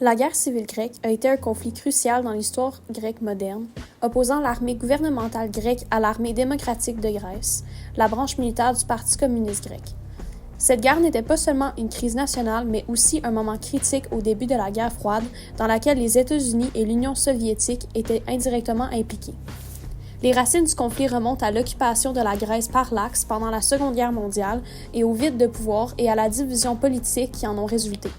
La guerre civile grecque a été un conflit crucial dans l'histoire grecque moderne, opposant l'armée gouvernementale grecque à l'armée démocratique de Grèce, la branche militaire du Parti communiste grec. Cette guerre n'était pas seulement une crise nationale, mais aussi un moment critique au début de la guerre froide, dans laquelle les États-Unis et l'Union soviétique étaient indirectement impliqués. Les racines du conflit remontent à l'occupation de la Grèce par l'Axe pendant la Seconde Guerre mondiale et au vide de pouvoir et à la division politique qui en ont résulté.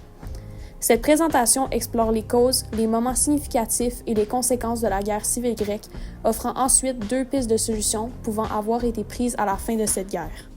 Cette présentation explore les causes, les moments significatifs et les conséquences de la guerre civile grecque, offrant ensuite deux pistes de solutions pouvant avoir été prises à la fin de cette guerre.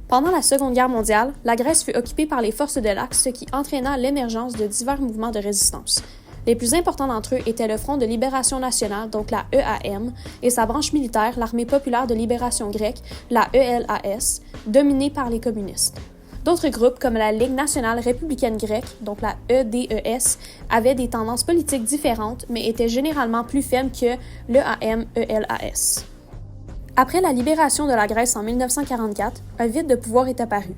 Pendant la Seconde Guerre mondiale, la Grèce fut occupée par les forces de l'Axe, ce qui entraîna l'émergence de divers mouvements de résistance. Les plus importants d'entre eux étaient le Front de libération nationale, donc la EAM, et sa branche militaire, l'Armée populaire de libération grecque, la ELAS, dominée par les communistes. D'autres groupes, comme la Ligue nationale républicaine grecque, donc la EDES, avaient des tendances politiques différentes, mais étaient généralement plus faibles que l'EAM-ELAS. Après la libération de la Grèce en 1944, un vide de pouvoir est apparu.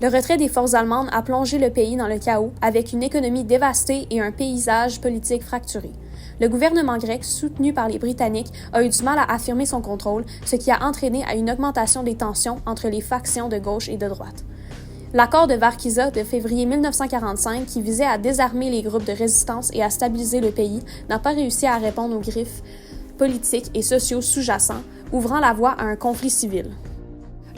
Le retrait des forces allemandes a plongé le pays dans le chaos, avec une économie dévastée et un paysage politique fracturé. Le gouvernement grec, soutenu par les Britanniques, a eu du mal à affirmer son contrôle, ce qui a entraîné à une augmentation des tensions entre les factions de gauche et de droite. L'accord de Varkiza de février 1945, qui visait à désarmer les groupes de résistance et à stabiliser le pays, n'a pas réussi à répondre aux griffes politiques et sociaux sous-jacents, ouvrant la voie à un conflit civil.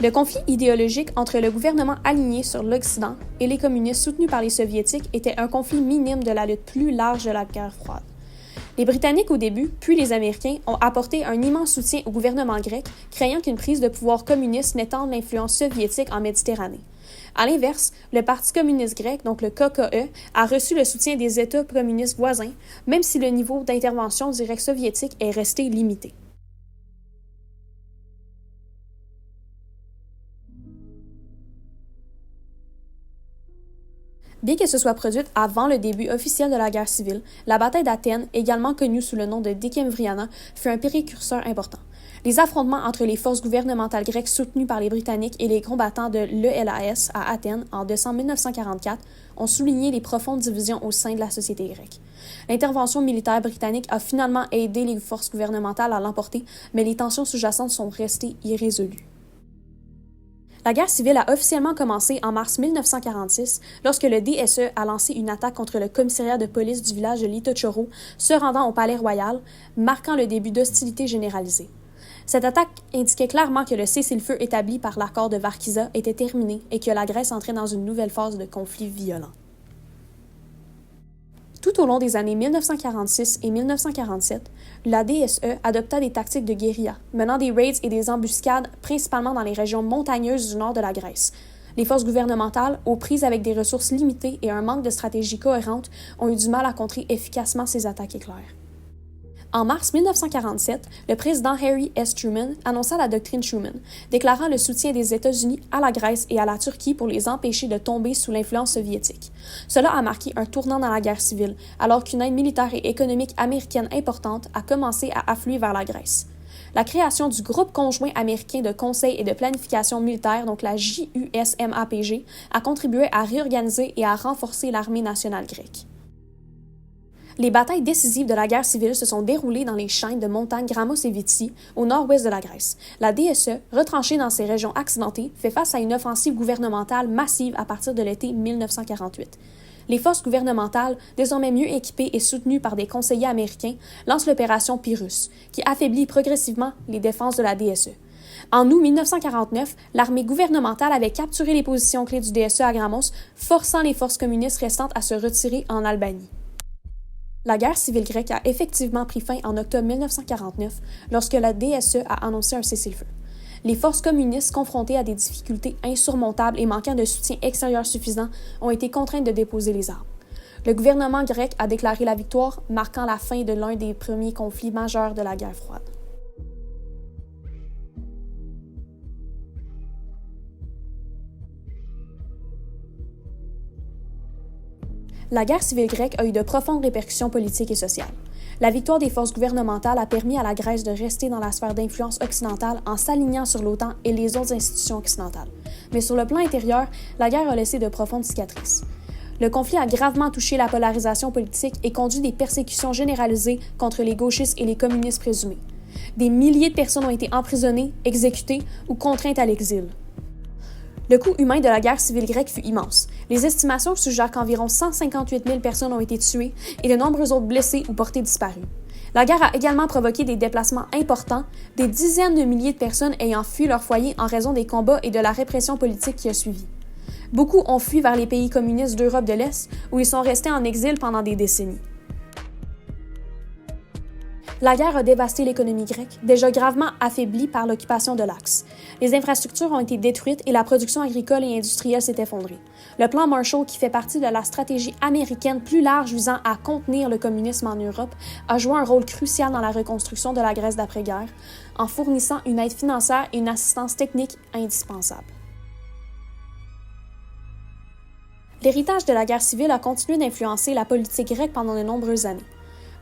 Le conflit idéologique entre le gouvernement aligné sur l'Occident et les communistes soutenus par les Soviétiques était un conflit minime de la lutte plus large de la guerre froide. Les Britanniques au début, puis les Américains, ont apporté un immense soutien au gouvernement grec, craignant qu'une prise de pouvoir communiste n'étende l'influence soviétique en Méditerranée. À l'inverse, le Parti communiste grec, donc le KKE, a reçu le soutien des États communistes voisins, même si le niveau d'intervention directe soviétique est resté limité. Bien qu'elle se soit produite avant le début officiel de la guerre civile, la bataille d'Athènes, également connue sous le nom de Décembriana, fut un précurseur important. Les affrontements entre les forces gouvernementales grecques soutenues par les Britanniques et les combattants de l'ELAS à Athènes en décembre 1944 ont souligné les profondes divisions au sein de la société grecque. L'intervention militaire britannique a finalement aidé les forces gouvernementales à l'emporter, mais les tensions sous-jacentes sont restées irrésolues. La guerre civile a officiellement commencé en mars 1946 lorsque le DSE a lancé une attaque contre le commissariat de police du village de Litochoro, se rendant au palais royal, marquant le début d'hostilités généralisées. Cette attaque indiquait clairement que le cessez-le-feu établi par l'accord de Varkiza était terminé et que la Grèce entrait dans une nouvelle phase de conflit violent. Tout au long des années 1946 et 1947, la DSE adopta des tactiques de guérilla, menant des raids et des embuscades principalement dans les régions montagneuses du nord de la Grèce. Les forces gouvernementales, aux prises avec des ressources limitées et un manque de stratégie cohérente, ont eu du mal à contrer efficacement ces attaques éclairs. En mars 1947, le président Harry S. Truman annonça la doctrine Truman, déclarant le soutien des États-Unis à la Grèce et à la Turquie pour les empêcher de tomber sous l'influence soviétique. Cela a marqué un tournant dans la guerre civile, alors qu'une aide militaire et économique américaine importante a commencé à affluer vers la Grèce. La création du Groupe conjoint américain de conseil et de planification militaire, donc la JUSMAPG, a contribué à réorganiser et à renforcer l'armée nationale grecque. Les batailles décisives de la guerre civile se sont déroulées dans les chaînes de montagnes Gramos et Vitsi, au nord-ouest de la Grèce. La DSE, retranchée dans ces régions accidentées, fait face à une offensive gouvernementale massive à partir de l'été 1948. Les forces gouvernementales, désormais mieux équipées et soutenues par des conseillers américains, lancent l'opération Pyrrhus, qui affaiblit progressivement les défenses de la DSE. En août 1949, l'armée gouvernementale avait capturé les positions clés du DSE à Gramos, forçant les forces communistes restantes à se retirer en Albanie. La guerre civile grecque a effectivement pris fin en octobre 1949 lorsque la DSE a annoncé un cessez-le-feu. Les forces communistes, confrontées à des difficultés insurmontables et manquant de soutien extérieur suffisant, ont été contraintes de déposer les armes. Le gouvernement grec a déclaré la victoire, marquant la fin de l'un des premiers conflits majeurs de la guerre froide. La guerre civile grecque a eu de profondes répercussions politiques et sociales. La victoire des forces gouvernementales a permis à la Grèce de rester dans la sphère d'influence occidentale en s'alignant sur l'OTAN et les autres institutions occidentales. Mais sur le plan intérieur, la guerre a laissé de profondes cicatrices. Le conflit a gravement touché la polarisation politique et conduit des persécutions généralisées contre les gauchistes et les communistes présumés. Des milliers de personnes ont été emprisonnées, exécutées ou contraintes à l'exil. Le coût humain de la guerre civile grecque fut immense. Les estimations suggèrent qu'environ 158 000 personnes ont été tuées et de nombreux autres blessés ou portés disparus. La guerre a également provoqué des déplacements importants, des dizaines de milliers de personnes ayant fui leur foyer en raison des combats et de la répression politique qui a suivi. Beaucoup ont fui vers les pays communistes d'Europe de l'Est où ils sont restés en exil pendant des décennies. La guerre a dévasté l'économie grecque, déjà gravement affaiblie par l'occupation de l'Axe. Les infrastructures ont été détruites et la production agricole et industrielle s'est effondrée. Le plan Marshall, qui fait partie de la stratégie américaine plus large visant à contenir le communisme en Europe, a joué un rôle crucial dans la reconstruction de la Grèce d'après-guerre, en fournissant une aide financière et une assistance technique indispensable. L'héritage de la guerre civile a continué d'influencer la politique grecque pendant de nombreuses années.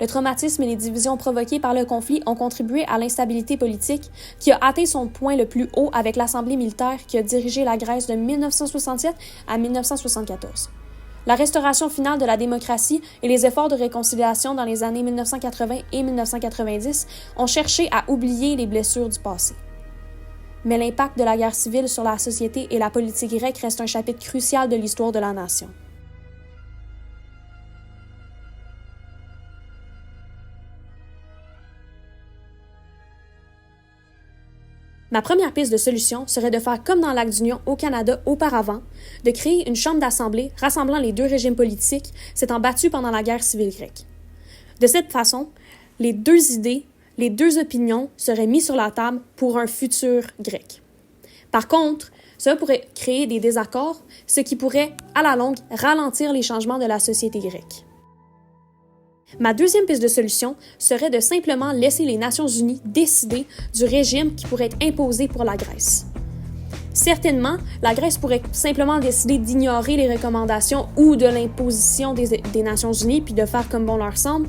Le traumatisme et les divisions provoquées par le conflit ont contribué à l'instabilité politique qui a atteint son point le plus haut avec l'Assemblée militaire qui a dirigé la Grèce de 1967 à 1974. La restauration finale de la démocratie et les efforts de réconciliation dans les années 1980 et 1990 ont cherché à oublier les blessures du passé. Mais l'impact de la guerre civile sur la société et la politique grecque reste un chapitre crucial de l'histoire de la nation. Ma première piste de solution serait de faire comme dans l'Acte d'Union au Canada auparavant, de créer une chambre d'assemblée rassemblant les deux régimes politiques s'étant battus pendant la guerre civile grecque. De cette façon, les deux idées, les deux opinions seraient mises sur la table pour un futur grec. Par contre, cela pourrait créer des désaccords, ce qui pourrait, à la longue, ralentir les changements de la société grecque. Ma deuxième piste de solution serait de simplement laisser les Nations unies décider du régime qui pourrait être imposé pour la Grèce. Certainement, la Grèce pourrait simplement décider d'ignorer les recommandations ou de l'imposition des Nations unies puis de faire comme bon leur semble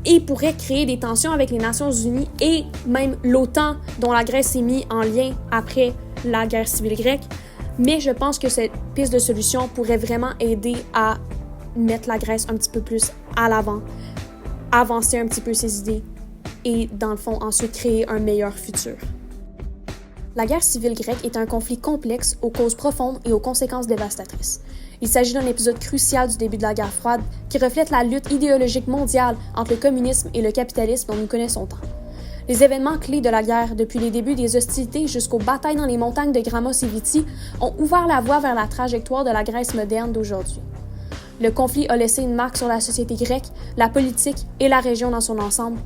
et pourrait créer des tensions avec les Nations unies et même l'OTAN dont la Grèce s'est mise en lien après la guerre civile grecque. Mais je pense que cette piste de solution pourrait vraiment aider à mettre la Grèce un petit peu plus à l'avant, avancer un petit peu ses idées et, dans le fond, ensuite créer un meilleur futur. La guerre civile grecque est un conflit complexe aux causes profondes et aux conséquences dévastatrices. Il s'agit d'un épisode crucial du début de la guerre froide qui reflète la lutte idéologique mondiale entre le communisme et le capitalisme dont nous connaissons tant. Les événements clés de la guerre, depuis les débuts des hostilités jusqu'aux batailles dans les montagnes de Grammos et Viti, ont ouvert la voie vers la trajectoire de la Grèce moderne d'aujourd'hui. Le conflit a laissé une marque sur la société grecque, la politique et la région dans son ensemble,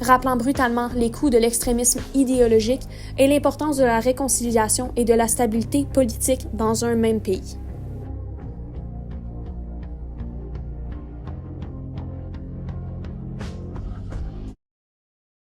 rappelant brutalement les coûts de l'extrémisme idéologique et l'importance de la réconciliation et de la stabilité politique dans un même pays.